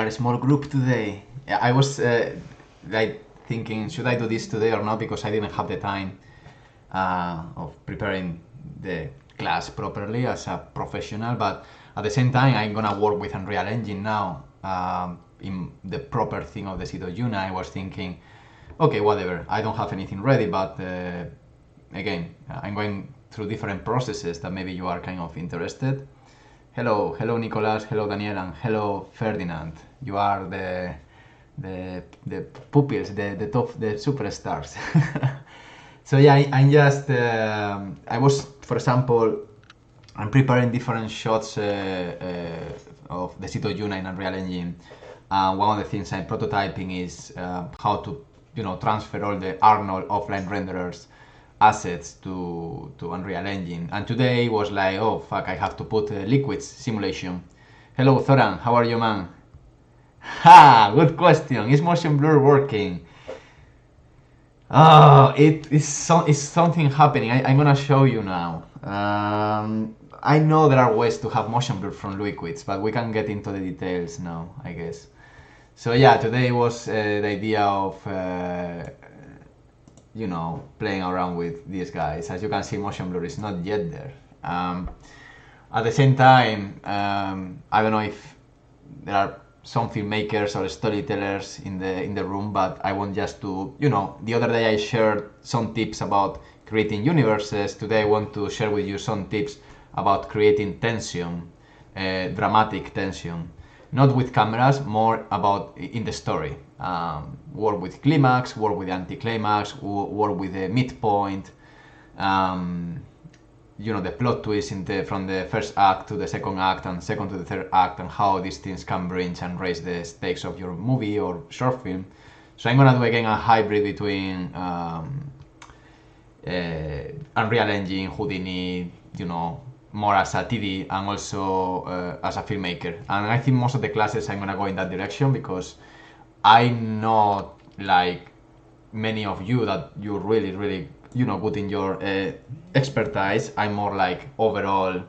are a small group today. Yeah, I was like thinking, should I do this today or not? Because I didn't have the time of preparing the class properly as a professional. But at the same time, I'm gonna work with Unreal Engine now. In the proper thing of the Cito Juna, I was thinking, okay, whatever. I don't have anything ready, but again, I'm going through different processes that maybe you are kind of interested. Hello, Nicolas, hello Daniel, and hello Ferdinand. You are the pupils, the top, the superstars. So yeah, I'm just I was, for example, I'm preparing different shots of the Cito Juna in Unreal Engine. One of the things I'm prototyping is how to transfer all the Arnold offline renderers assets to Unreal Engine. And today was like, oh fuck, I have to put liquids simulation. Hello Thoran, how are you, man? Ha, good question. Is motion blur working? Oh, it's something happening. I'm gonna show you now. I know there are ways to have motion blur from liquids, but we can get into the details now, I guess. So yeah, today was the idea of playing around with these guys. As you can see, motion blur is not yet there. At the same time, I don't know if there are some filmmakers or storytellers in the room, but I want just to, the other day I shared some tips about creating universes. Today I want to share with you some tips about creating tension, dramatic tension. Not with cameras, more about in the story. Work with climax, work with anticlimax, work with the midpoint. The plot twist from the first act to the second act and second to the third act, and how these things can bring and raise the stakes of your movie or short film. So I'm gonna do again a hybrid between Unreal Engine, Houdini, more as a TD and also as a filmmaker. And I think most of the classes I'm gonna go in that direction, because I'm not like many of you that you're really good in your expertise. I'm more like overall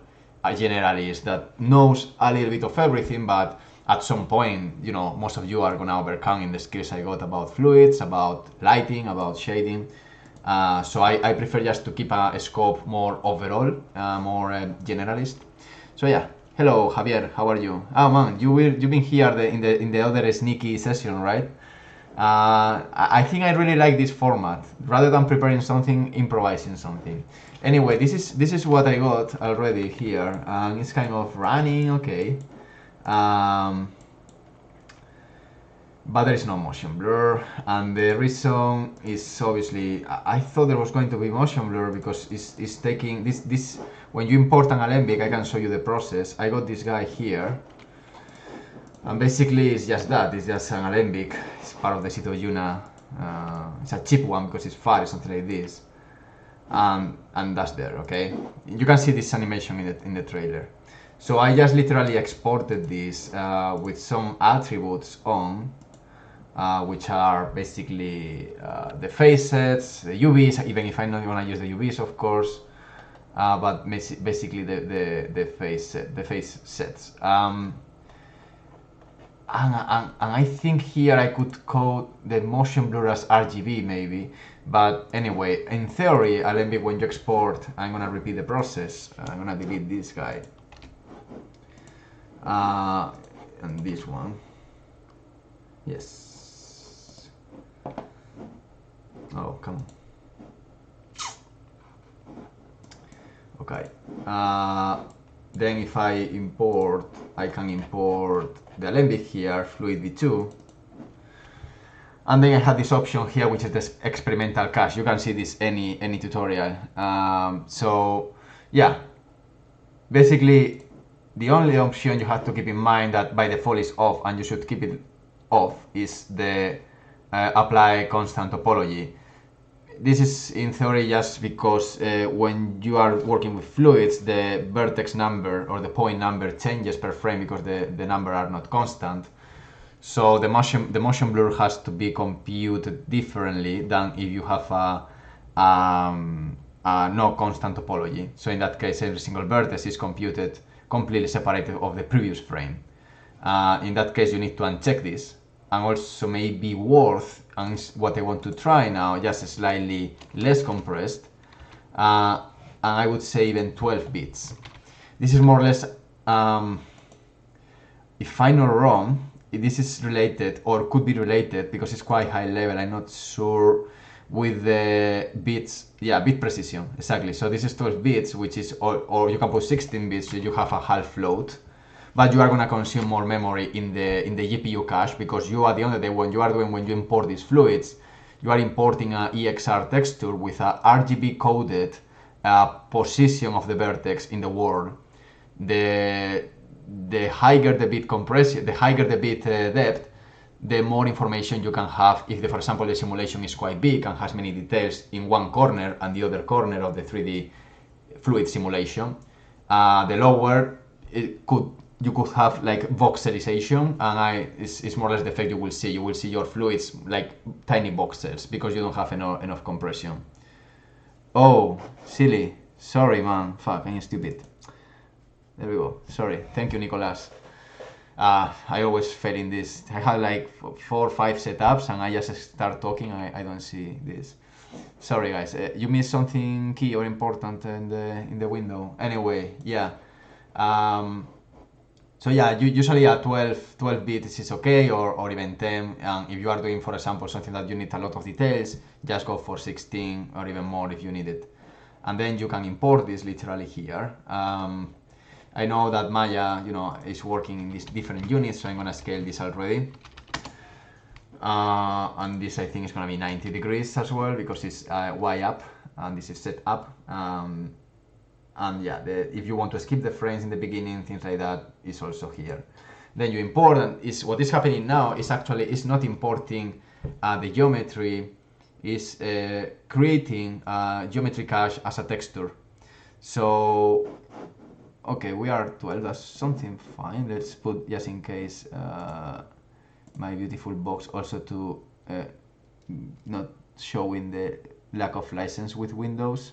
a generalist that knows a little bit of everything, but at some point, most of you are gonna overcome in the skills I got about fluids, about lighting, about shading. So I prefer just to keep a scope more overall, more generalist. So yeah, hello Javier, how are you? Oh man, you've been here in the other sneaky session, right? I think I really like this format. Rather than preparing something, improvising something. Anyway, this is what I got already here, and it's kind of running okay. But there is no motion blur, and the reason is obviously I thought there was going to be motion blur because it's taking this when you import an Alembic. I can show you the process. I got this guy here, and basically it's just that. It's just an Alembic. It's part of the Cito Juna. It's a cheap one because it's fat, something like this, and that's there. Okay, you can see this animation in the trailer. So I just literally exported this with some attributes on. Which are basically the facets, the UVs, even if I'm not going to use the UVs, of course, but basically the face sets. And I think here I could code the motion blur as RGB maybe, but anyway, in theory, Alembic, when you export, I'm going to repeat the process. I'm going to delete this guy and this one. Yes. Oh, come on. Okay. Then if I import, I can import the Alembic here, Fluid V2. And then I have this option here, which is the experimental cache. You can see this any tutorial. So yeah, basically the only option you have to keep in mind that by default is off, and you should keep it off, is the apply constant topology. This is in theory just because when you are working with fluids, the vertex number or the point number changes per frame because the number are not constant. So the motion blur has to be computed differently than if you have a no constant topology. So in that case, every single vertex is computed completely separated of the previous frame. In that case, you need to uncheck this. And also maybe worth, and what I want to try now, just slightly less compressed. And I would say even 12 bits. This is more or less, if I'm not wrong, this is related, or could be related, because it's quite high level, I'm not sure, with the bits, yeah, bit precision, exactly. So this is 12 bits, which is, or you can put 16 bits, so you have a half float, but you are going to consume more memory in the GPU cache, because you, at the end of the day, when you import these fluids, you are importing an EXR texture with a RGB coded position of the vertex in the world. The higher the bit compression, the higher the bit depth, the more information you can have if, for example, the simulation is quite big and has many details in one corner and the other corner of the 3D fluid simulation. The lower, you could have like voxelization, and it's more or less the effect you will see. You will see your fluids like tiny voxels because you don't have enough compression. Oh, silly. Sorry, man. Fuck, I'm stupid. There we go. Sorry. Thank you, Nicolas. I always fail in this. I have like 4 or 5 setups and I just start talking. I don't see this. Sorry, guys. You missed something key or important in the window. Anyway, yeah. So yeah, usually a 12 bits is okay, or even 10. If you are doing, for example, something that you need a lot of details, just go for 16 or even more if you need it. And then you can import this literally here. I know that Maya, is working in these different units, so I'm gonna scale this already. And this I think is gonna be 90 degrees as well because it's Y up, and this is set up. And yeah, if you want to skip the frames in the beginning, things like that, is also here. Then you import, and what is happening now is actually it's not importing the geometry, is creating a geometry cache as a texture. So okay, we are 12, that's something fine. Let's put, just in case, my beautiful box also to not showing the lack of license with Windows.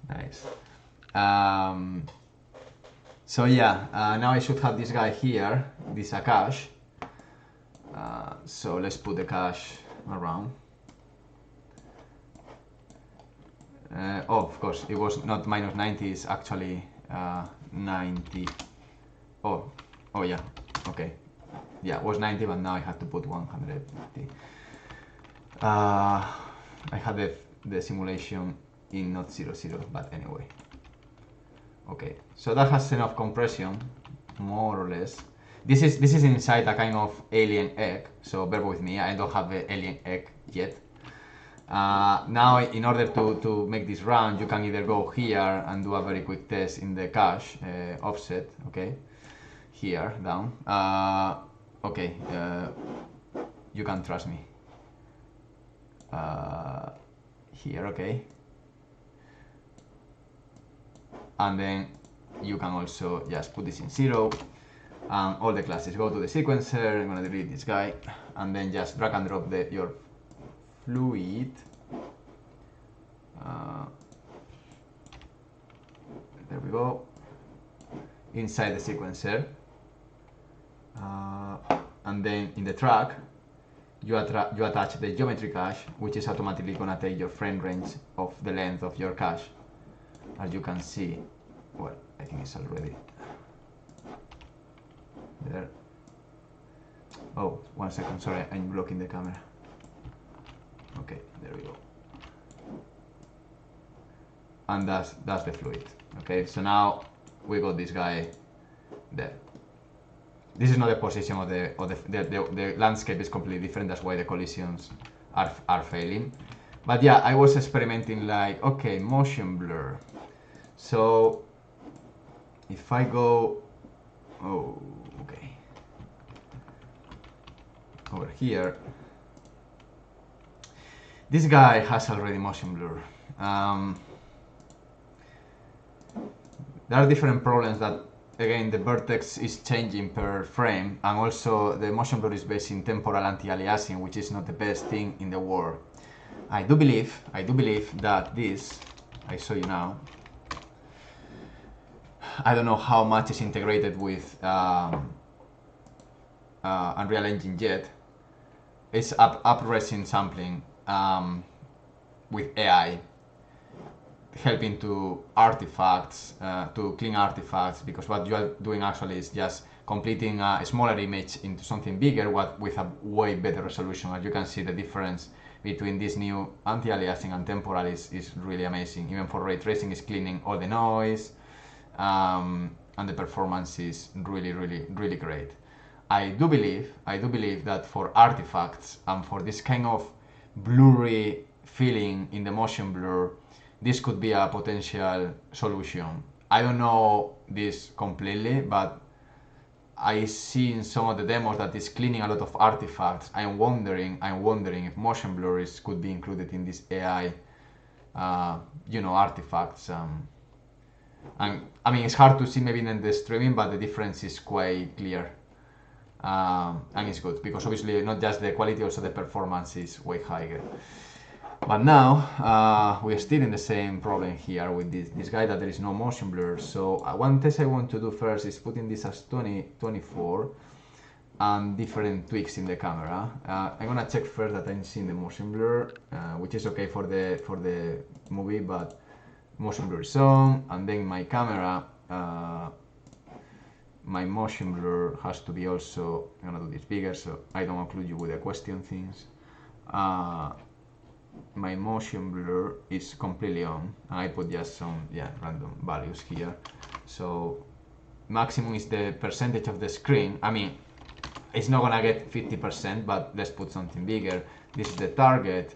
Nice. So yeah, now I should have this guy here, this a cache. So let's put the cache around. Oh, of course, it was not minus 90, it's actually 90. Oh yeah, okay. Yeah, it was 90, but now I have to put 150. I had the simulation in not 00, but anyway. Okay, so that has enough compression, more or less. This is inside a kind of alien egg, so bear with me, I don't have the alien egg yet. Now, in order to make this run, you can either go here and do a very quick test in the cache offset, okay, here, down. Okay, you can trust me. Here, okay. And then you can also just put this in 0. And all the classes go to the sequencer. I'm gonna delete this guy, and then just drag and drop your fluid. There we go. Inside the sequencer. And then in the track, you attach the geometry cache, which is automatically gonna take your frame range of the length of your cache. As you can see, well, I think it's already there. Oh, 1 second, sorry, I'm blocking the camera. Okay, there we go. And that's the fluid. Okay, so now we got this guy there. This is not the position of the landscape is completely different. That's why the collisions are failing. But yeah, I was experimenting like, okay, motion blur. So if I go, oh, okay, over here, this guy has already motion blur. There are different problems that, again, the vertex is changing per frame, and also the motion blur is based in temporal anti-aliasing, which is not the best thing in the world. I do believe that this, I show you now, I don't know how much is integrated with Unreal Engine yet. It's up-resin sampling with AI, helping to artifacts, to clean artifacts, because what you are doing actually is just completing a smaller image into something bigger with a way better resolution. As you can see, the difference between this new anti-aliasing and temporal is really amazing. Even for ray tracing, is cleaning all the noise, and the performance is really great. I do believe that for artifacts and for this kind of blurry feeling in the motion blur, this could be a potential solution. I don't know this completely, but I see in some of the demos that it's cleaning a lot of artifacts. I'm wondering if motion blurs could be included in this AI, artifacts. And I mean, it's hard to see maybe in the streaming, but the difference is quite clear. And it's good because obviously not just the quality, also the performance is way higher. But now we are still in the same problem here with this guy, that there is no motion blur. So one test I want to do first is putting this as 2024 and different tweaks in the camera. I'm gonna check first that I'm seeing the motion blur, which is okay for the movie, but motion blur is on, and then my camera, my motion blur has to be also, I'm gonna do this bigger so I don't include you with the question things. My motion blur is completely on, and I put just some random values here. So maximum is the percentage of the screen. I mean, it's not gonna get 50%, but let's put something bigger. This is the target,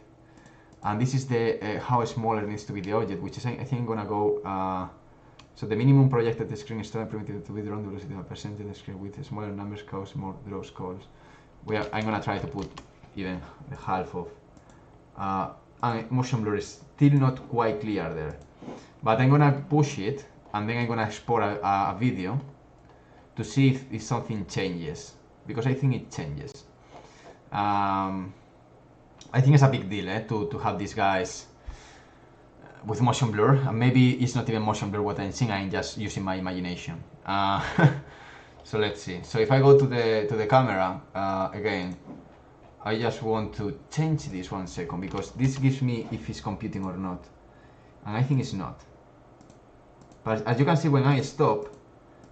and this is the how small it needs to be the object, which is I think I'm gonna go. So the minimum projected the screen is permitted to be drawn to the percentage of the screen with smaller numbers cause more draws calls. I'm gonna try to put even the half of. And motion blur is still not quite clear there, but I'm gonna push it and then I'm gonna export a video to see if something changes, because I think it changes. I think it's a big deal to have these guys with motion blur, and maybe it's not even motion blur what I'm seeing, I'm just using my imagination. So let's see. So if I go to the camera again, I just want to change this 1 second, because this gives me if it's computing or not, and I think it's not. But as you can see, when I stop,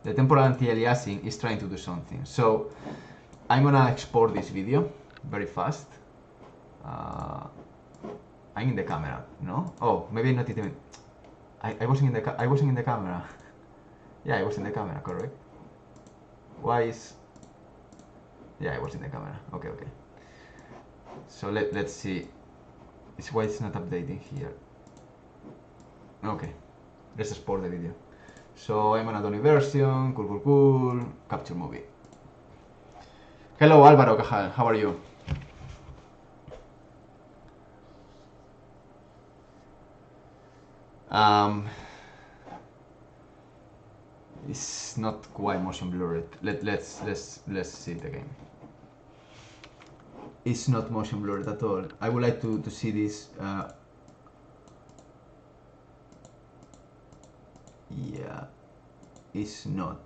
the temporal anti-aliasing is trying to do something. So I'm gonna export this video very fast. I'm in the camera, no? Oh, maybe not even. I wasn't in the camera. Yeah, I was in the camera, correct? Why is? Yeah, I was in the camera. Okay. So let's see. It's why it's not updating here. Okay, let's export the video. So I'm on Adobe version, cool, capture movie. Hello Álvaro Cajal, how are you? It's not quite motion blurred. Let's see it again. It's not motion blurred at all. I would like to see this. Yeah, it's not.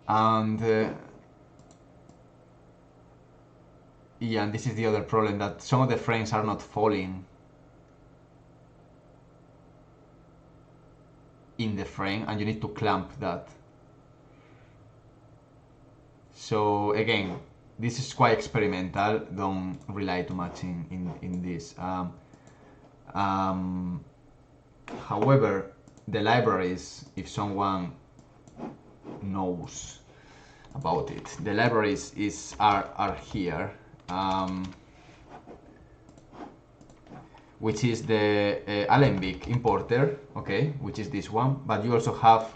And yeah, and this is the other problem, that some of the frames are not falling in the frame, and you need to clamp that. So again, this is quite experimental. Don't rely too much in this. However, the libraries, if someone knows about it, the libraries are here, which is the Alembic importer, okay, which is this one. But you also have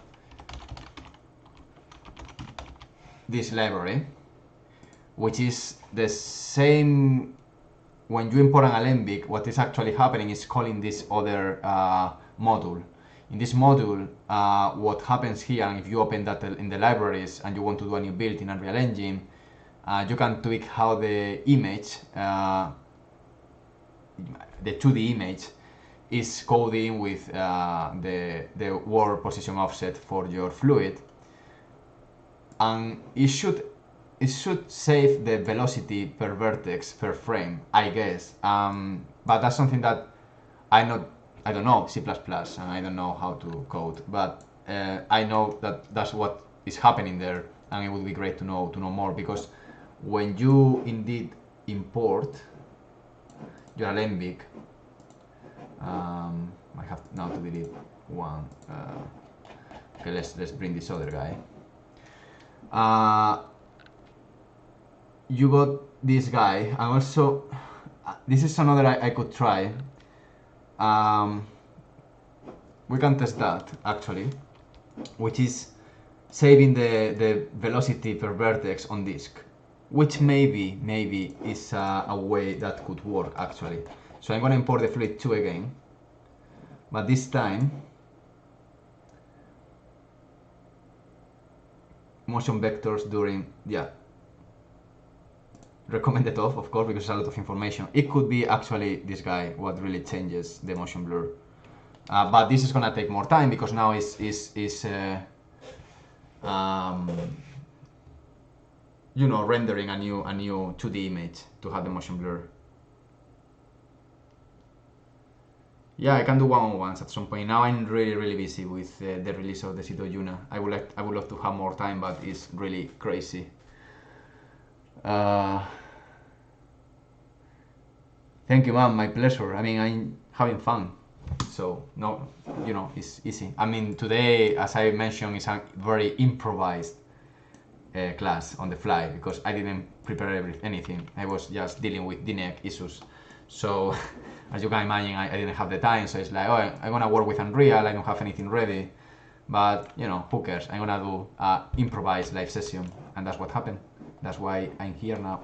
this library, which is the same. When you import an Alembic, what is actually happening is calling this other module. In this module, what happens here, and if you open that in the libraries and you want to do a new build in Unreal Engine, you can tweak how the image, the 2D image, is coding with the world position offset for your fluid, and it should save the velocity per vertex per frame, I guess. But that's something that I don't know C++, and I don't know how to code, but I know that that's what is happening there, and it would be great to know more, because when you indeed import your Alembic, I have now to delete one. Okay, let's bring this other guy. You got this guy, and also this is another I could try. We can test that actually, which is saving the velocity per vertex on disk, which maybe is a way that could work actually. So I'm gonna import the fluid 2 again, but this time motion vectors during, recommended off, of course, because it's a lot of information. It could be actually this guy what really changes the motion blur, but this is gonna take more time because now is you know, rendering a new 2D image to have the motion blur. Yeah, I can do one-on-ones at some point. Now I'm really busy with the release of the Cito Yuna. I would love to have more time, but it's really crazy. Thank you, man. My pleasure. I mean, I'm having fun. So no, you know, it's easy. I mean, today, as I mentioned, it's a very improvised class on the fly because I didn't prepare anything. I was just dealing with DNEG issues. So as you can imagine, I didn't have the time. So it's like, oh, I'm gonna work with Unreal. I don't have anything ready. But you know, who cares? I'm gonna do an improvised live session, and that's what happened. That's why I'm here now.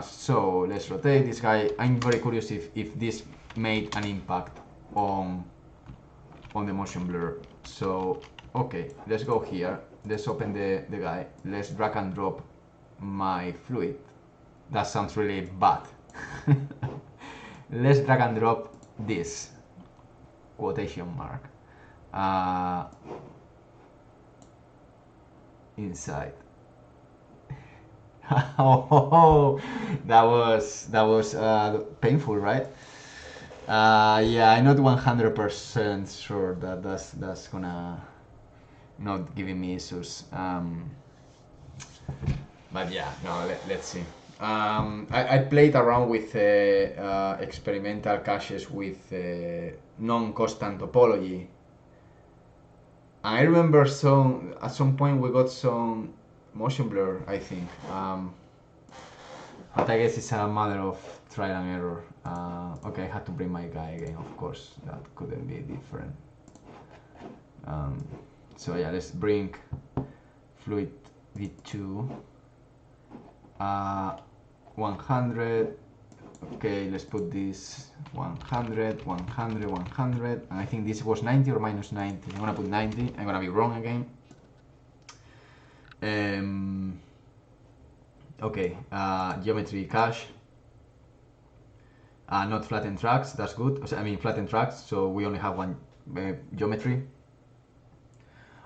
So let's rotate this guy. I'm very curious if this made an impact on the motion blur. So okay, let's go here. Let's open the guy. Let's drag and drop my fluid. That sounds really bad. Let's drag and drop this quotation mark inside. Oh, that was painful, right? Yeah, I'm not 100% sure that that's gonna not giving me issues. But yeah, no, let's see. I played around with experimental caches with non-constant topology. I remember at some point we got some motion blur, I think. But I guess it's a matter of trial and error. Okay, I had to bring my guy again, of course. That couldn't be different. So yeah, let's bring fluid v2. 100. Okay, let's put this 100, 100, 100. And I think this was 90 or minus 90. I'm gonna put 90. I'm gonna be wrong again. Okay, geometry cache. Not flattened tracks, that's good. I mean flattened tracks, so we only have one geometry.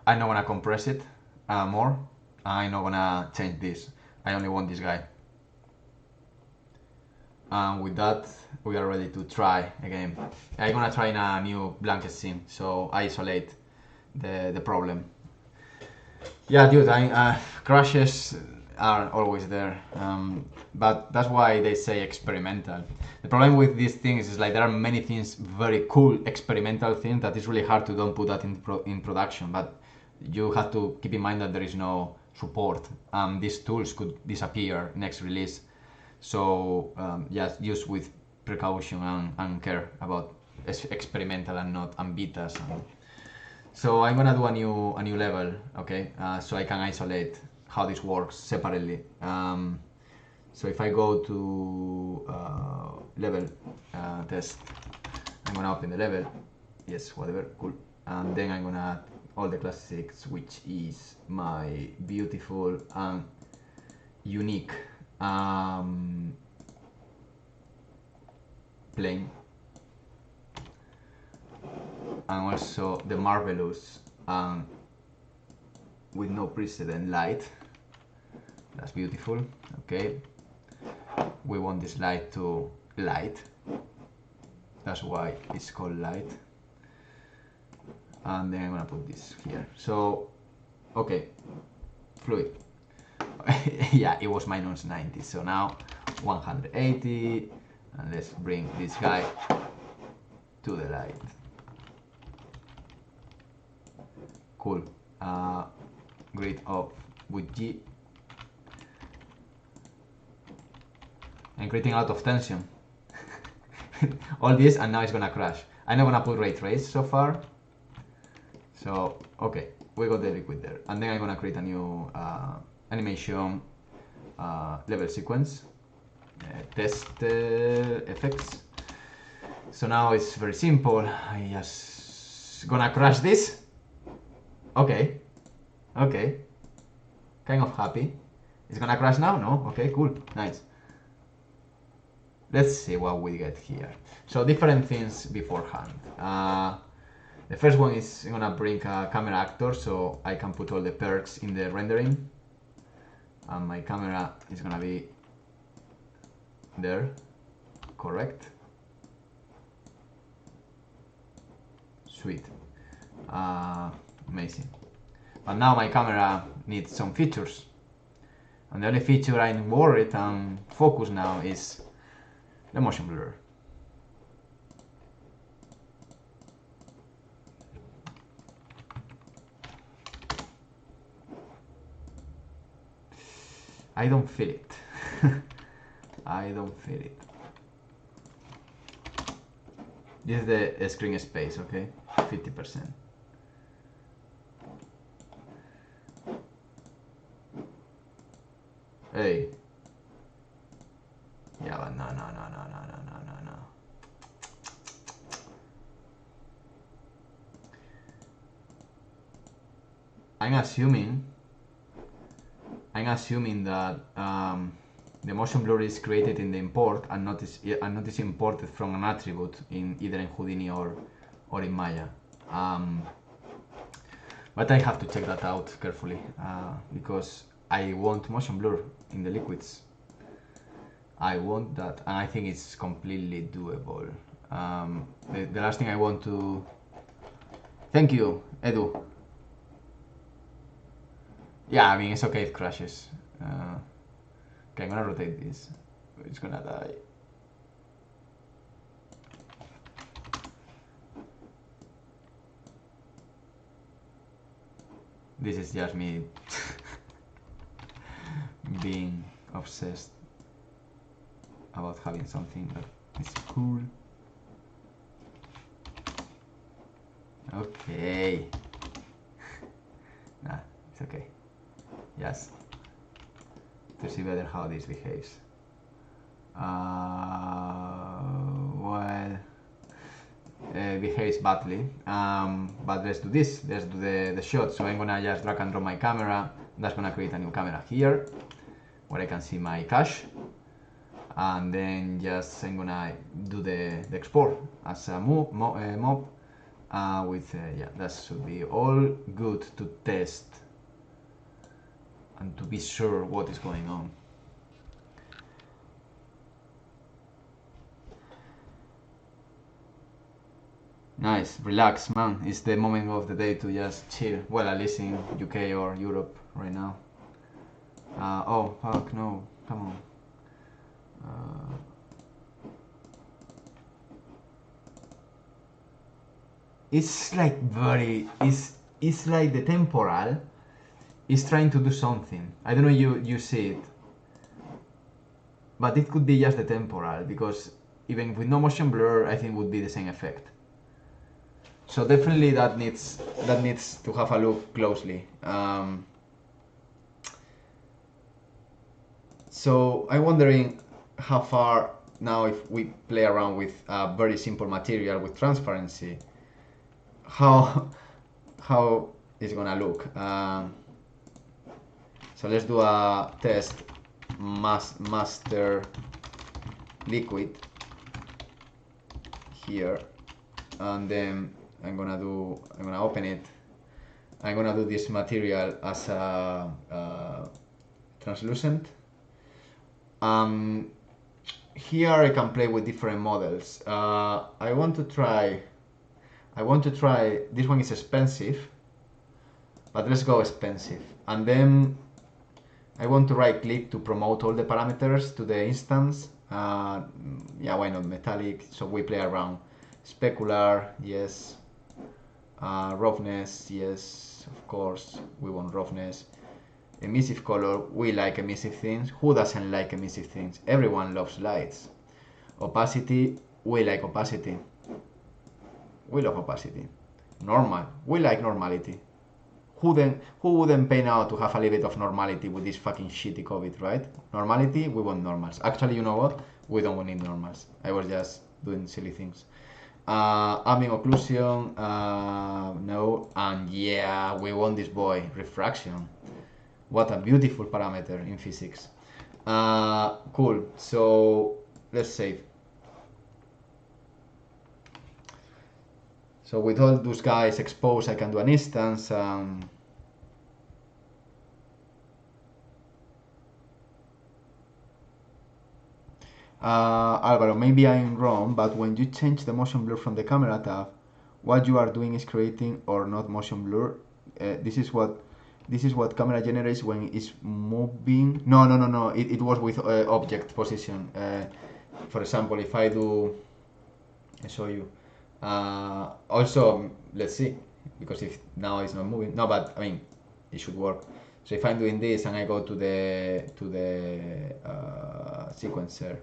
I'm not gonna compress it more. I'm not gonna change this. I only want this guy. And with that, we are ready to try again. I'm gonna try in a new blanket scene, so I isolate the problem. Yeah, dude, crashes are always there, but that's why they say experimental. The problem with these things is like there are many things, very cool experimental things that is really hard to don't put that in production, but you have to keep in mind that there is no support. These tools could disappear next release, so just use with precaution and care about experimental and not betas. So I'm gonna do a new level, okay? So I can isolate how this works separately. So if I go to level test, I'm gonna open the level. Yes, whatever, cool. And then I'm gonna add all the classics, which is my beautiful and unique plane. and also the marvelous with no precedent light. That's beautiful. Okay, we want this light to light. That's why it's called light. And then I'm gonna put this here. So, okay, fluid. Yeah, it was minus 90. So now 180, and let's bring this guy to the light. Cool. Grid of with G. I'm creating a lot of tension. All this, and now it's gonna crash. I'm not gonna put ray trace so far. So, okay, we got the liquid there. And then I'm gonna create a new animation level sequence, test effects. So now it's very simple. I just gonna crash this. Okay, okay, kind of happy. It's gonna crash now? No? Okay, cool, nice. Let's see what we get here. So different things beforehand. The first one is I'm gonna bring a camera actor so I can put all the perks in the rendering. And my camera is gonna be there, correct? Sweet, amazing. But now my camera needs some features. And the only feature I'm worried and focused now is the motion blur. I don't feel it. I don't feel it. This is the screen space, okay? 50%. Hey. Yeah, but no. I'm assuming that the motion blur is created in the import and not is imported from an attribute in either in Houdini or in Maya. But I have to check that out carefully because I want motion blur in the liquids. I want that, and I think it's completely doable. The last thing I want to... Thank you, Edu. Yeah, I mean, it's okay if it crashes. Okay, I'm gonna rotate this. It's gonna die. This is just me being obsessed about having something that is cool. Okay. Nah, it's okay. Yes. To see better how this behaves. Well, it behaves badly. But let's do this. Let's do the shot. So I'm gonna just drag and drop my camera. That's gonna create a new camera here, where I can see my cache. And then just I'm gonna do the export as a mob with yeah, that should be all good to test and to be sure what is going on. Nice, relax, man. It's the moment of the day to just chill. Well, at least in UK or Europe right now. Oh fuck no, come on. It's like very, it's like the temporal is trying to do something. I don't know you see it, but it could be just the temporal, because even with no motion blur, I think would be the same effect. So definitely that needs to have a look closely. So I'm wondering how far now, if we play around with a very simple material with transparency, how it's gonna look. So let's do a test master liquid here, and then I'm gonna open it. I'm gonna do this material as a translucent. Here I can play with different models. I want to try, this one is expensive, but let's go expensive. And then I want to right click to promote all the parameters to the instance. Yeah, why not metallic? So we play around. Specular, yes. Roughness, yes, of course, we want roughness. Emissive color, we like emissive things. Who doesn't like emissive things? Everyone loves lights. Opacity, we like opacity. We love opacity. Normal, we like normality. Who wouldn't pay now to have a little bit of normality with this fucking shitty COVID, right? Normality, we want normals. Actually, you know what? We don't need normals. I was just doing silly things. Ambient occlusion, no, and yeah, we want this boy, refraction. What a beautiful parameter in physics. Cool, so let's save. So with all those guys exposed, I can do an instance. Alvaro, maybe I'm wrong, but when you change the motion blur from the camera tab, what you are doing is creating or not motion blur. This is what camera generates when it's moving. No. It was with object position. For example, if I do, I show you. Also, let's see, because if now it's not moving. No, but I mean, it should work. So if I'm doing this and I go to the sequencer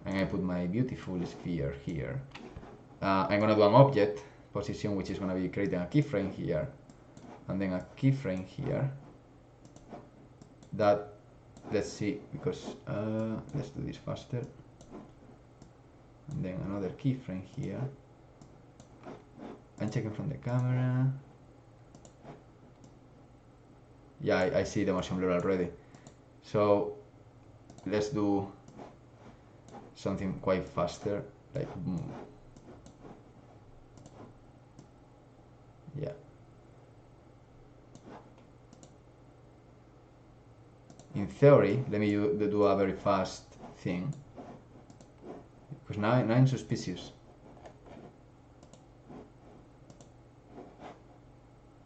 and I put my beautiful sphere here, I'm gonna do an object position, which is gonna be creating a keyframe here, and then a keyframe here. That, let's see, because let's do this faster, and then another keyframe here. I'm checking from the camera. Yeah, I see the motion blur already. So let's do something quite faster, like boom. Yeah. In theory, let me do a very fast thing, because now I'm suspicious.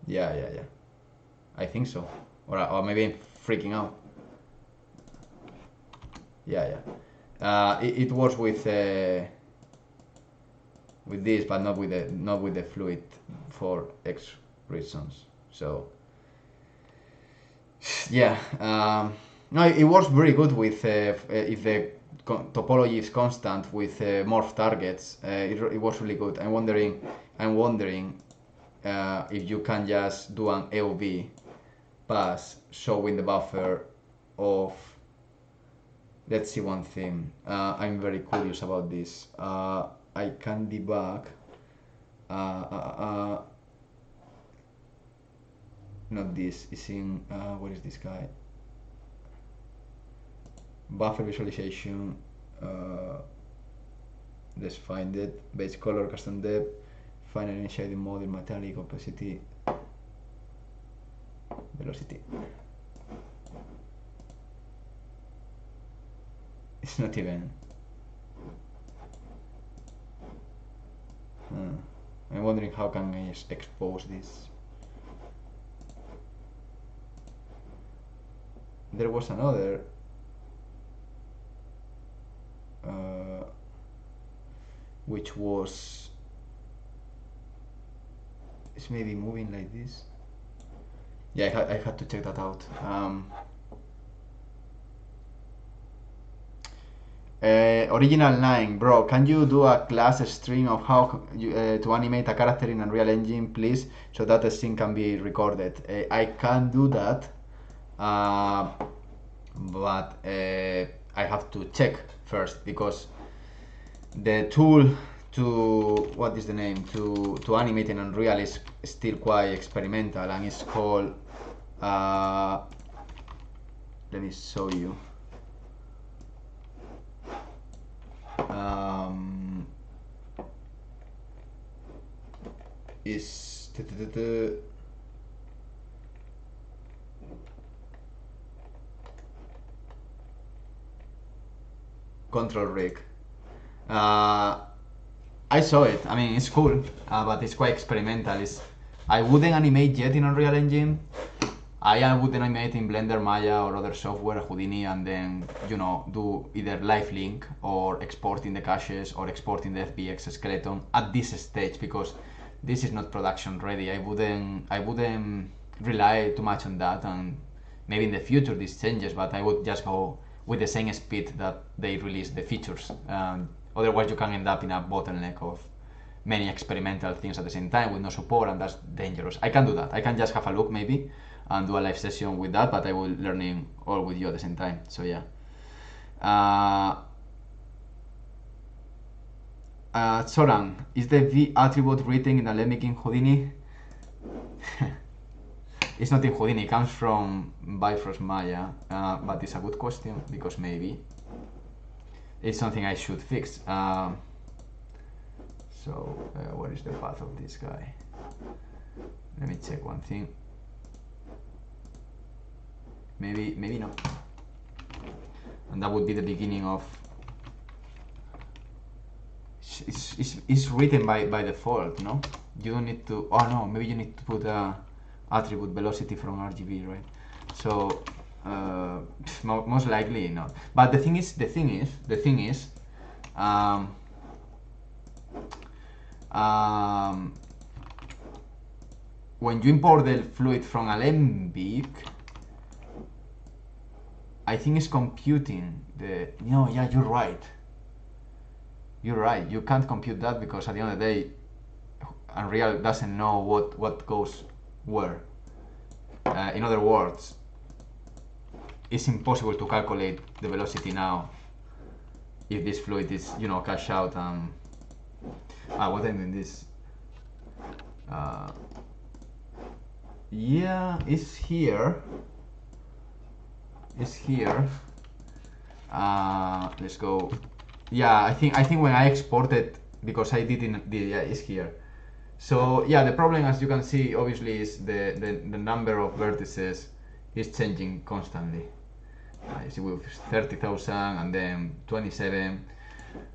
Yeah. I think so. Or maybe I'm freaking out. Yeah. It was with this, but not with the fluid for X reasons. So yeah, no, it works very good with if the topology is constant with morph targets. It was really good. I'm wondering if you can just do an AOV pass showing the buffer of. Let's see one thing. I'm very curious about this. I can debug. Not this. It's in. What is this guy? Buffer visualization. Let's find it. Base color, custom depth, final shading model, metallic, opacity, velocity. It's not even. I'm wondering how can I expose this. There was another. Which was. It's maybe moving like this. Yeah, I had to check that out. Original 9, bro, can you do a class stream of how to animate a character in Unreal Engine, please, so that the scene can be recorded? I can do that, but I have to check first, because the tool to, what is the name, to animate in Unreal is still quite experimental, and it's called, let me show you. is control rig. I saw it. I mean, it's cool, but it's quite experimental. I wouldn't animate yet in Unreal Engine. I would animate in Blender, Maya, or other software, Houdini, and then do either live link or exporting the caches or exporting the FBX skeleton at this stage, because this is not production ready. I wouldn't rely too much on that, and maybe in the future this changes, but I would just go with the same speed that they release the features. Otherwise, you can end up in a bottleneck of many experimental things at the same time with no support, and that's dangerous. I can do that. I can just have a look maybe and do a live session with that, but I will learning all with you at the same time. So yeah. Soran, is the V attribute written in a Filmmaking Houdini? It's not in Houdini, it comes from Bifrost Maya, but it's a good question, because maybe it's something I should fix. What is the path of this guy? Let me check one thing. Maybe no. And that would be the beginning of... It's written by default, no? You don't need to... Oh no, maybe you need to put attribute velocity from RGB, right? So most likely not. But the thing is, when you import the fluid from Alembic, I think it's computing the... No, yeah, you're right. You're right. You can't compute that because at the end of the day, Unreal doesn't know what goes where. In other words, it's impossible to calculate the velocity now if this fluid is, cash out. What I'm doing this. Yeah, it's here. It's here. Let's go. Yeah, I think when I exported, because I did yeah, it's here. So yeah, the problem, as you can see, obviously, is the number of vertices is changing constantly. You see, with 30,000 and then 27.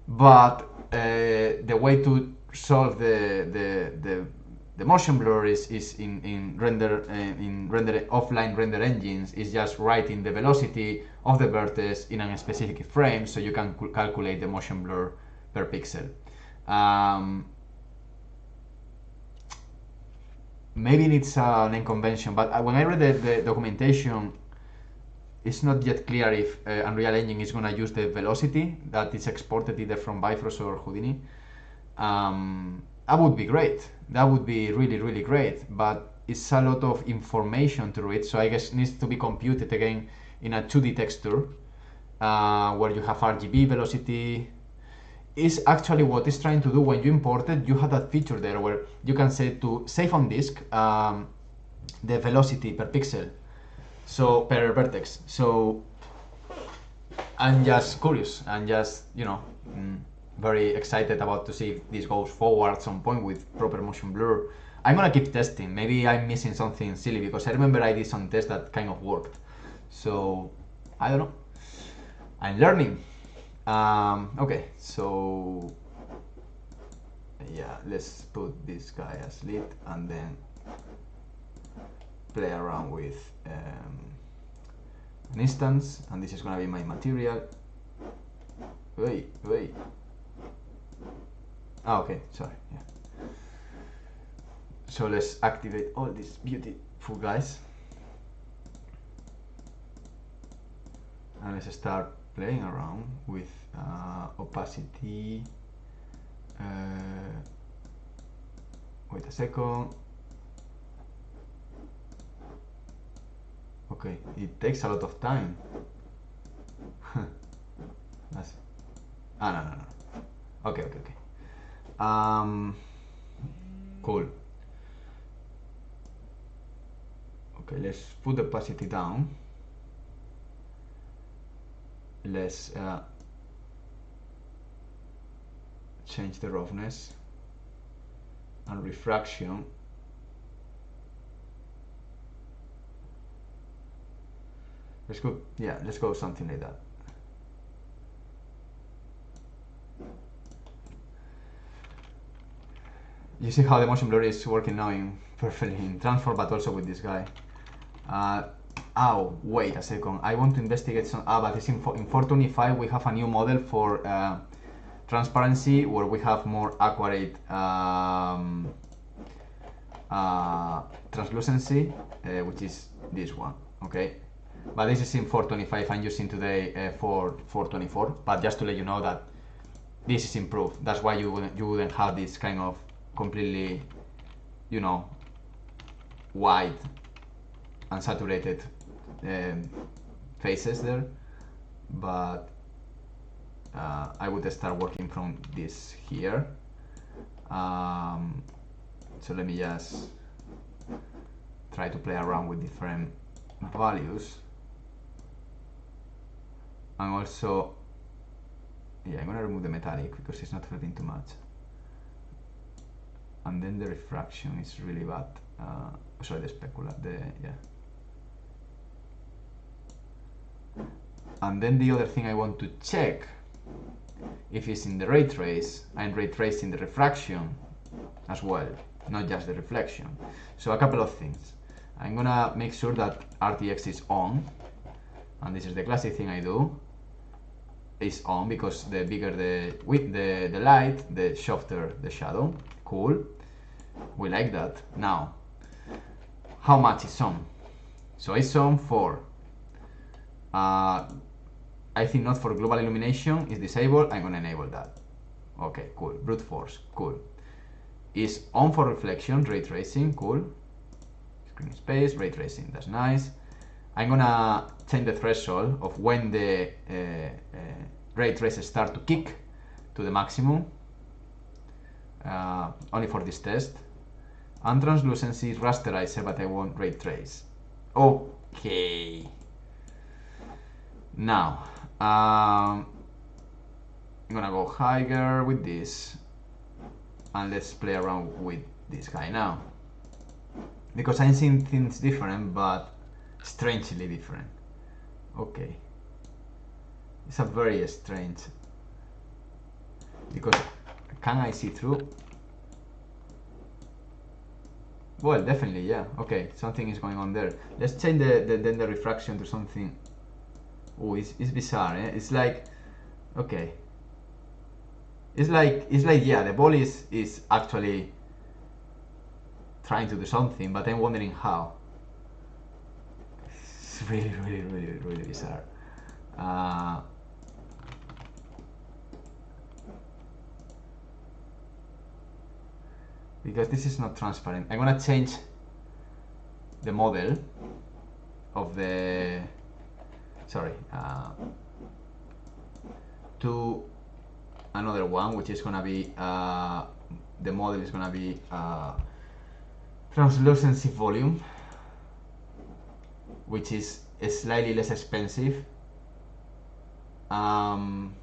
But the way to solve the motion blur is in offline render engines is just writing the velocity of the vertex in a specific frame, so you can calculate the motion blur per pixel. Maybe it's an inconvention, but when I read the documentation, it's not yet clear if Unreal Engine is going to use the velocity that is exported either from Bifrost or Houdini. That would be great. That would be really, really great, but it's a lot of information to read, so I guess it needs to be computed again in a 2D texture where you have RGB velocity. Is actually what it's trying to do. When you import it, you have that feature there where you can say to save on disk the velocity per pixel, so per vertex. So I'm just curious and just very excited about to see if this goes forward at some point with proper motion blur. I'm gonna keep testing. Maybe I'm missing something silly, because I remember I did some tests that kind of worked. So I don't know. I'm learning. Okay, so yeah, let's put this guy as lead and then play around with an instance, and this is gonna be my material. Wait. Okay, sorry. Yeah. So let's activate all these beautiful guys, and let's start playing around with opacity. Wait a second. Okay, it takes a lot of time. That's... no. Okay. Cool. Okay, let's put the opacity down. Let's change the roughness. and refraction. Let's go, yeah, let's go something like that. You see how the motion blur is working now perfectly in transform, but also with this guy. Oh, wait a second. I want to investigate some. But it's in 425 we have a new model for transparency where we have more accurate translucency, which is this one. Okay, but this is in 425. I'm using today for 424. But just to let you know that this is improved. That's why you wouldn't have this kind of completely, you know, white unsaturated faces there, but I would start working from this here. So let me just try to play around with different values, and also, yeah, I'm gonna remove the metallic because it's not helping too much, and then the refraction is really bad. Sorry, the specular, yeah. And then the other thing I want to check if it's in the ray trace, I'm ray tracing the refraction as well, not just the reflection. So a couple of things. I'm gonna make sure that RTX is on, and this is the classic thing I do. Is on because the bigger the width, the light, the softer the shadow. Cool. We like that. Now, how much is on? So it's on for, I think not for global illumination, is disabled. I'm gonna enable that. Okay, cool. Brute force, cool. Is on for reflection, ray tracing, cool. Screen space, ray tracing, that's nice. I'm gonna change the threshold of when the ray traces start to kick to the maximum, only for this test. And translucency is rasterizer, but I want ray trace. Okay. Now, I'm gonna go higher with this, and let's play around with this guy now, because I'm seeing things different, but strangely different. Okay, it's a very strange, because can I see through? Well, definitely, yeah. Okay, something is going on there. Let's change the refraction to something. Oh, it's bizarre, eh? It's like, okay. It's like yeah, the ball is actually trying to do something, but I'm wondering how. It's really bizarre. Because this is not transparent. I'm gonna change the model of the, sorry, to another one, which is gonna be, the model is gonna be translucency volume, which is slightly less expensive, and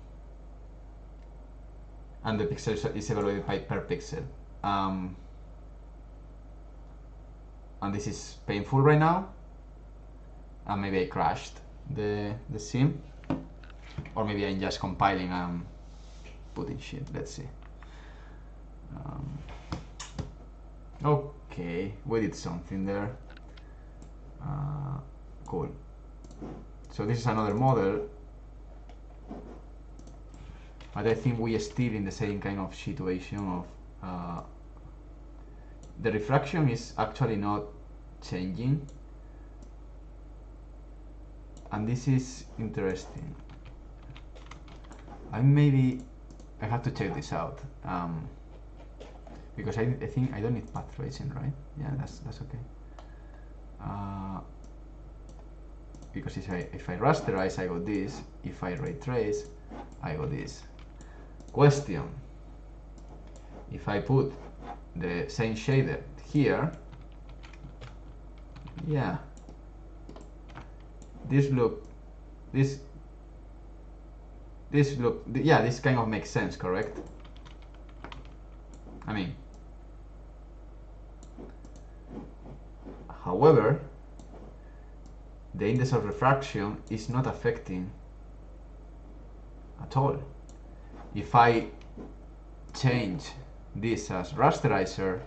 the pixel is evaluated by per pixel. And this is painful right now, and maybe I crashed the sim, or maybe I'm just compiling and putting shit. Let's see. Okay, we did something there. Cool. So this is another model, but I think we are still in the same kind of situation of the refraction is actually not changing, and this is interesting. I have to check this out, because I think I don't need path tracing, right? Yeah, that's okay. Because if I rasterize, I got this. If I ray trace, I got this. Question: if I put the same shader here, yeah, this kind of makes sense, correct? I mean, However, the index of refraction is not affecting at all. If I change this as rasterizer,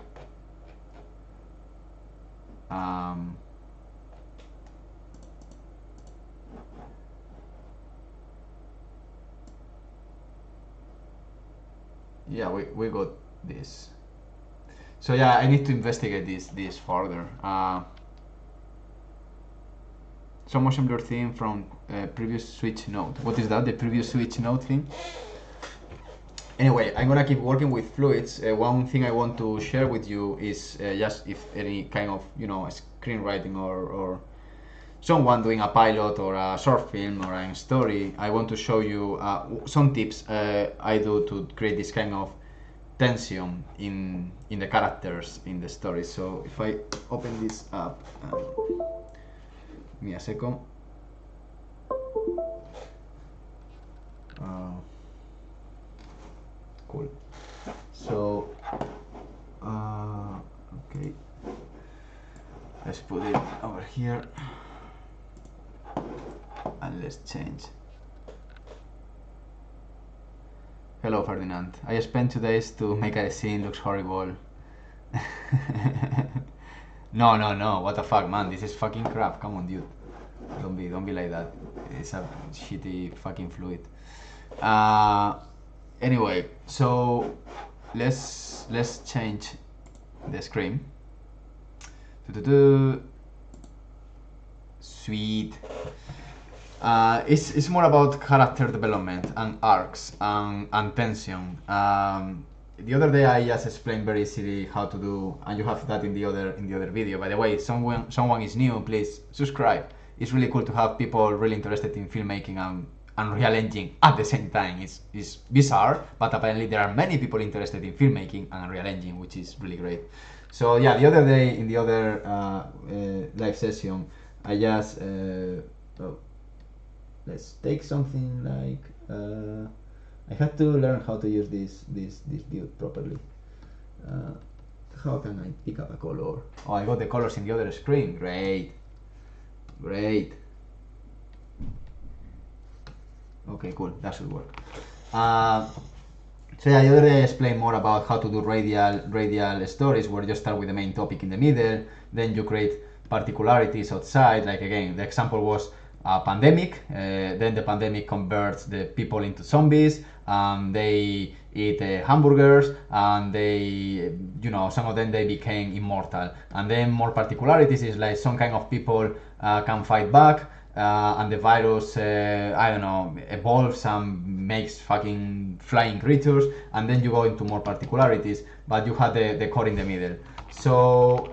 yeah, we got this. So yeah, I need to investigate this further. Some motion blur theme from previous switch node. What is that? The previous switch node thing? Anyway, I'm gonna keep working with fluids. One thing I want to share with you is just if any kind of screenwriting or someone doing a pilot or a short film or a story, I want to show you some tips I do to create this kind of tension in the characters in the story. So if I open this up, give me a second. Cool. So okay, let's put it over here and let's change. Hello Ferdinand, I spent 2 days to make a scene, looks horrible. No, what the fuck, man, this is fucking crap, come on dude. Don't be like that. It's a shitty fucking fluid. Anyway, so let's change the screen. Sweet. It's more about character development and arcs and tension. The other day I just explained very easily how to do, and you have that in the other video. By the way, if someone is new, please subscribe. It's really cool to have people really interested in filmmaking and Unreal Engine at the same time. It's bizarre, but apparently there are many people interested in filmmaking and Unreal Engine, which is really great. So yeah, the other day in the other live session, I just let's take something like I had to learn how to use this dude properly. How can I pick up a color? Oh, I got the colors in the other screen. Great. Okay, cool. That should work. So yeah, the other day I explained more about how to do radial stories, where you start with the main topic in the middle, then you create particularities outside. Like again, the example was a pandemic. Then the pandemic converts the people into zombies. They eat hamburgers, and they, some of them they became immortal. And then more particularities is like some kind of people can fight back. And the virus, I don't know, evolves and makes fucking flying creatures, and then you go into more particularities, but you have the core in the middle. So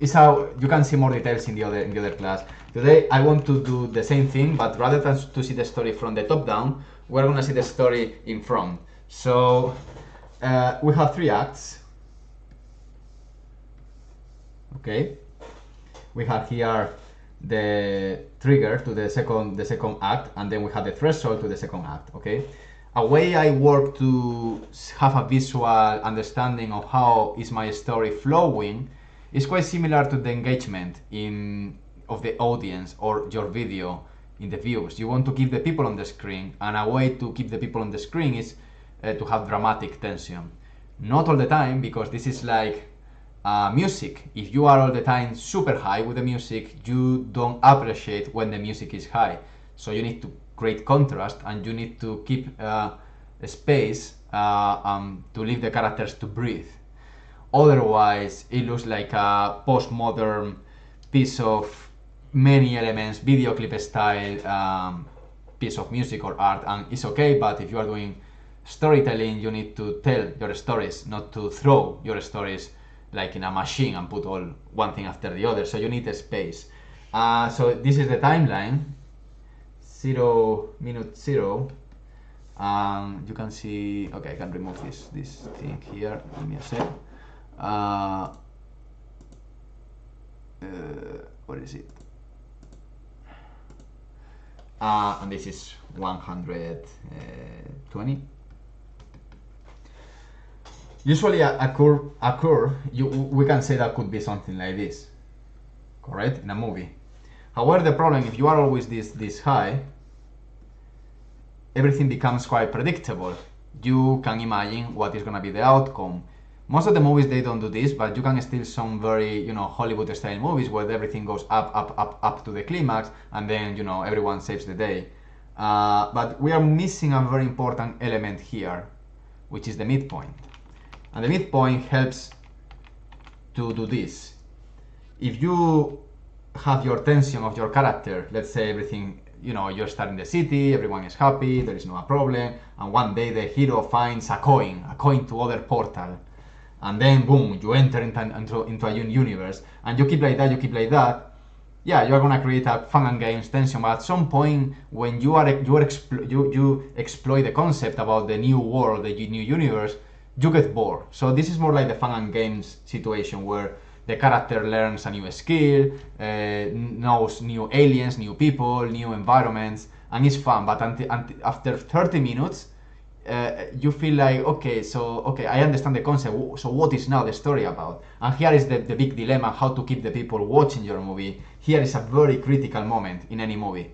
it's how you can see more details in the other class. Today I want to do the same thing, but rather than to see the story from the top down, we're gonna see the story in front. So we have 3 acts. Okay, we have here the trigger to the second act, and then we have the threshold to the second act. Okay, a way I work to have a visual understanding of how is my story flowing is quite similar to the engagement of the audience or your video in the views. You want to keep the people on the screen, and a way to keep the people on the screen is to have dramatic tension. Not all the time, because this is like music. If you are all the time super high with the music, you don't appreciate when the music is high. So you need to create contrast, and you need to keep a space to leave the characters to breathe. Otherwise, it looks like a postmodern piece of many elements, video clip style piece of music or art, and it's okay. But if you are doing storytelling, you need to tell your stories, not to throw your stories like in a machine and put all one thing after the other. So you need a space. So this is the timeline, 0 minute 0. You can see, okay, I can remove this thing here. Give me a sec. What is it? And this is 120. usually we can say that could be something like this, correct, in a movie. However, the problem, if you are always this high, everything becomes quite predictable. You can imagine what is going to be the outcome. Most of the movies, they don't do this, but you can still some very, Hollywood style movies where everything goes up to the climax, and then, everyone saves the day. But we are missing a very important element here, which is the midpoint. And the midpoint helps to do this. If you have your tension of your character, let's say everything, you're starting the city, everyone is happy, there is no problem, and one day the hero finds a coin to other portal, and then boom, you enter into a universe, and you keep like that. Yeah, you are gonna create a fun and games tension, but at some point when you exploit the concept about the new world, the new universe, you get bored. So this is more like the fun and games situation where the character learns a new skill, knows new aliens, new people, new environments, and it's fun. But after 30 minutes, you feel like, okay, I understand the concept, so what is now the story about? And here is the big dilemma, how to keep the people watching your movie. Here is a very critical moment in any movie.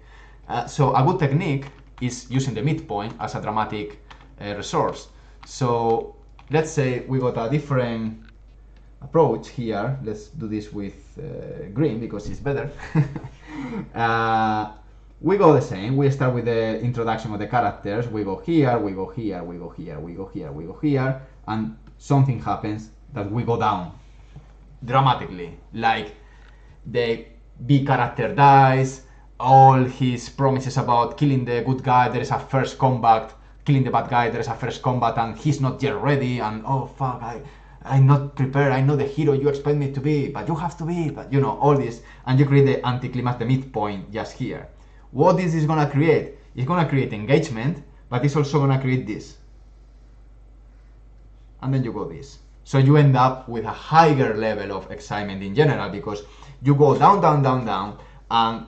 So a good technique is using the midpoint as a dramatic resource. So let's say we got a different approach here. Let's do this with green because it's better. We go the same. We start with the introduction of the characters. We go here, we go here, we go here, we go here, we go here, and something happens that we go down dramatically. Like the big character dies, all his promises about killing the good guy, there is a first combat, killing the bad guy, there is a first combat, and he's not yet ready, and oh fuck, I'm not prepared, I'm not the hero you expect me to be, but you have to be, but all this, and you create the anticlimax, the midpoint just here. What this is gonna create? It's gonna create engagement, but it's also gonna create this. And then you go this. So you end up with a higher level of excitement in general because you go down, down, down, down, and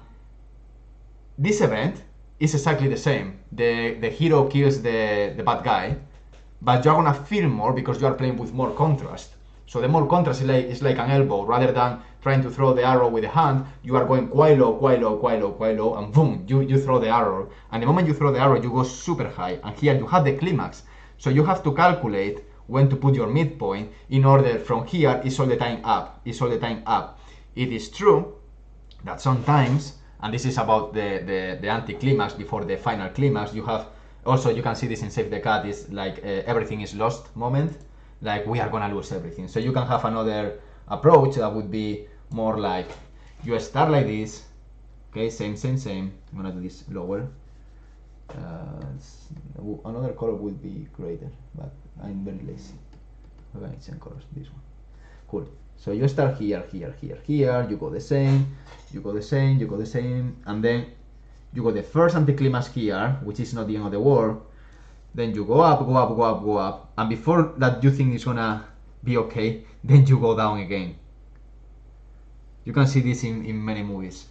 this event is exactly the same. The hero kills the bad guy, but you're gonna feel more because you are playing with more contrast. So the more contrast is like an elbow. Rather than trying to throw the arrow with the hand, you are going quite low, quite low, quite low, quite low, and boom, you throw the arrow. And the moment you throw the arrow, you go super high. And here you have the climax. So you have to calculate when to put your midpoint in order from here is all the time up, is all the time up. It is true that sometimes, and this is about the anti-climax before the final climax, you have, also you can see this in Save the Cat, is like everything is lost moment, like we are gonna lose everything. So you can have another approach that would be more like, you start like this, okay, same. I'm gonna do this lower. Another color would be greater, but I'm very lazy. Okay, same colors, this one. Cool. So you start here, you go the same, and then you go the first anticlimax here, which is not the end of the world. Then you go up, and before that you think it's gonna be okay, then you go down again. You can see this in many movies.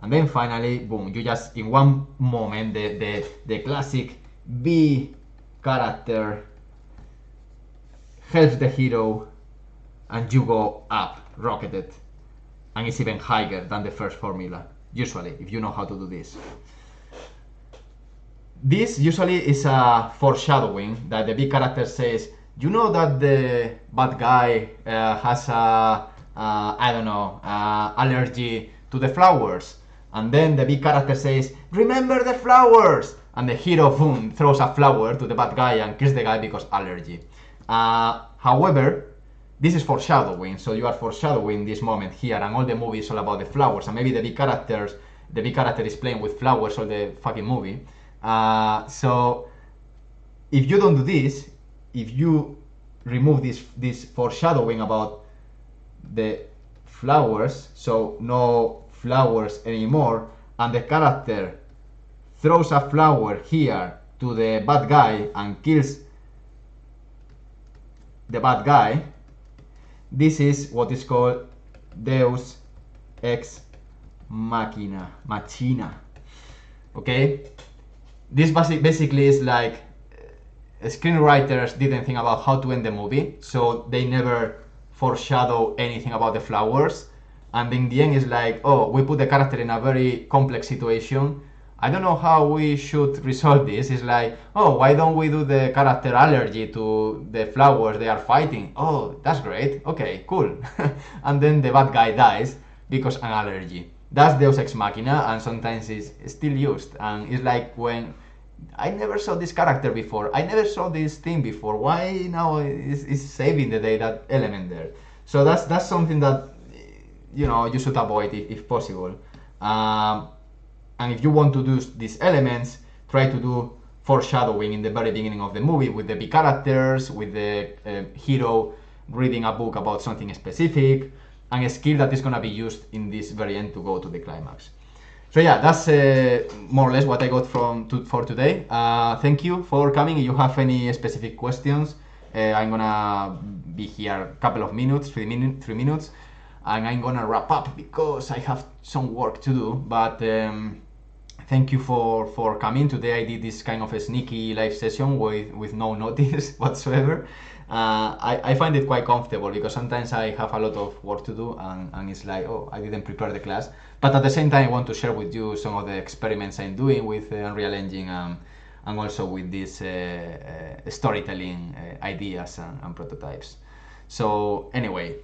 And then finally, boom, you just, in one moment, the classic B character helps the hero, and you go up, rocketed. And it's even higher than the first formula, usually, if you know how to do this. This usually is a foreshadowing that the big character says, you know that the bad guy has a, allergy to the flowers. And then the big character says, remember the flowers! And the hero, boom, throws a flower to the bad guy and kills the guy because allergy. However, this is foreshadowing, so you are foreshadowing this moment here, and all the movie is all about the flowers, and maybe the big character is playing with flowers all the fucking movie. So if you don't do this, if you remove this foreshadowing about the flowers, so no flowers anymore, and the character throws a flower here to the bad guy and kills the bad guy, this is what is called Deus Ex Machina. Okay? This basically is like screenwriters didn't think about how to end the movie, so they never foreshadow anything about the flowers. And in the end, it's like, oh, we put the character in a very complex situation. I don't know how we should resolve this. It's like, oh, why don't we do the character allergy to the flowers they are fighting? Oh, that's great. Okay, cool. And then the bad guy dies because an allergy. That's Deus Ex Machina, and sometimes it's still used. And it's like when I never saw this character before. I never saw this thing before. Why now is saving the day that element there? So that's something that you should avoid if possible. And if you want to do these elements, try to do foreshadowing in the very beginning of the movie with the big characters, with the hero reading a book about something specific, and a skill that is going to be used in this very end to go to the climax. So yeah, that's more or less what I got for today. Thank you for coming. If you have any specific questions, I'm gonna be here a couple of minutes, 3 minutes, and I'm gonna wrap up because I have some work to do. But thank you for coming. Today I did this kind of a sneaky live session with no notice whatsoever. I find it quite comfortable because sometimes I have a lot of work to do and it's like, oh, I didn't prepare the class. But at the same time, I want to share with you some of the experiments I'm doing with Unreal Engine and also with these storytelling ideas and prototypes. So anyway,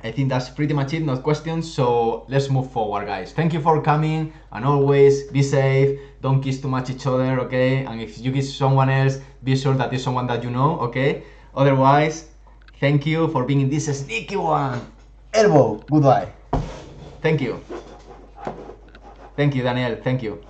I think that's pretty much it, no questions, so let's move forward, guys. Thank you for coming, and always be safe, don't kiss too much each other, okay? And if you kiss someone else, be sure that is someone that you know, okay? Otherwise, thank you for being in this sneaky one. Elbow, goodbye. Thank you. Thank you, Daniel, thank you.